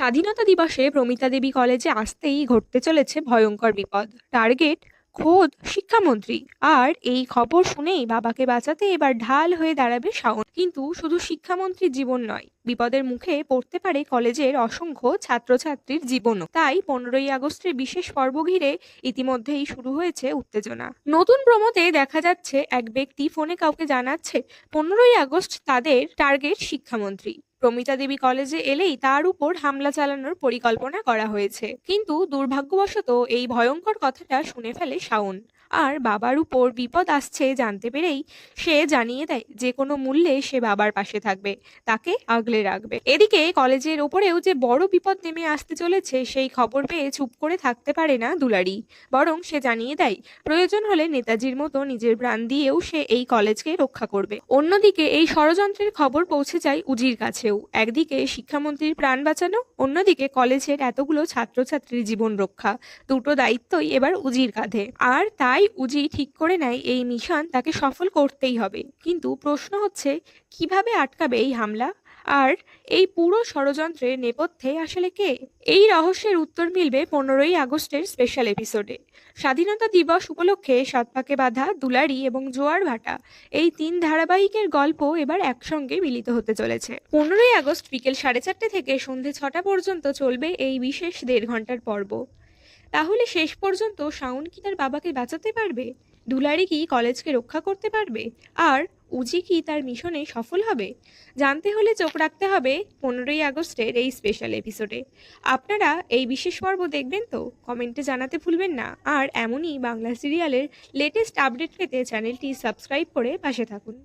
স্বাধীনতা দিবসে প্রমিতা দেবী কলেজে আসতেই ঘটতে চলেছে ভয়ঙ্কর বিপদ। টার্গেট খোদ শিক্ষামন্ত্রী। আর এই খবর শুনেই বাবাকে বাঁচাতে এবার ঢাল হয়ে দাঁড়াবে শাওন। কিন্তু শুধু শিক্ষামন্ত্রীর জীবন নয়, বিপদের মুখে পড়তে পারে কলেজের অসংখ্য ছাত্রছাত্রীর জীবনও। তাই 15ই আগস্টের বিশেষ পর্ব ঘিরে ইতিমধ্যেই শুরু হয়েছে উত্তেজনা। নতুন প্রমোতে দেখা যাচ্ছে এক ব্যক্তি ফোনে কাউকে জানাচ্ছে 15ই আগস্ট তাদের টার্গেট শিক্ষামন্ত্রী। প্রমিতা দেবী কলেজে এলেই তার উপর হামলা চালানোর পরিকল্পনা করা হয়েছে। কিন্তু দুর্ভাগ্যবশত এই ভয়ঙ্কর কথাটা শুনে ফেলে শাওন। আর বাবার উপর বিপদ আসছে জানতে পেরেই সে জানিয়ে দেয় যে কোনো মূল্যে সে বাবার পাশে থাকবে, তাকে আগলে রাখবে। এদিকে কলেজের ওপরেও যে বড় বিপদ নেমে আসতে চলেছে সেই খবর পেয়ে চুপ করে থাকতে পারে না দুলারি। বরং সে জানিয়ে দেয় প্রয়োজন হলে নেতাজির মতো নিজের প্রাণ দিয়েও সে এই কলেজকে রক্ষা করবে। অন্যদিকে এই ষড়যন্ত্রের খবর পৌঁছে যায় উজির কাছেও। একদিকে শিক্ষামন্ত্রীর প্রাণ বাঁচানো, অন্যদিকে কলেজের এতগুলো ছাত্রছাত্রীর জীবন রক্ষা। দুটো দায়িত্বই এবার উজির কাঁধে। আর তাই উজি ঠিক করে নেয় এই মিশন তাকে সফল করতেই হবে। কিন্তু প্রশ্ন হচ্ছে, কিভাবে আটকাবে এই হামলা? আর এই পুরো ষড়যন্ত্রের নেপথ্যে আসলে কে? এই রহস্যের উত্তর মিলবে 15ই আগস্টের স্পেশাল এপিসোডে। স্বাধীনতা দিবস উপলক্ষে সৎপাকে বাঁধা, দুলারি এবং জোয়ার ভাটা, এই তিন ধারাবাহিকের গল্প এবার একসঙ্গে মিলিত হতে চলেছে। 15ই আগস্ট বিকেল 4:30 থেকে সন্ধে 6টা পর্যন্ত চলবে এই বিশেষ 1.5 ঘন্টার পর্ব। তাহলে শেষ পর্যন্ত শাওন কি তার বাবাকে বাঁচাতে পারবে? দুলারি কি কলেজকে রক্ষা করতে পারবে? আর উজি কি তার মিশনে সফল হবে? জানতে হলে চোখ রাখতে হবে 15ই আগস্টের এই স্পেশাল এপিসোডে। আপনারা এই বিশেষ পর্ব দেখবেন তো? কমেন্টে জানাতে ভুলবেন না। আর এমনই বাংলা সিরিয়ালের লেটেস্ট আপডেট পেতে চ্যানেলটি সাবস্ক্রাইব করে পাশে থাকুন।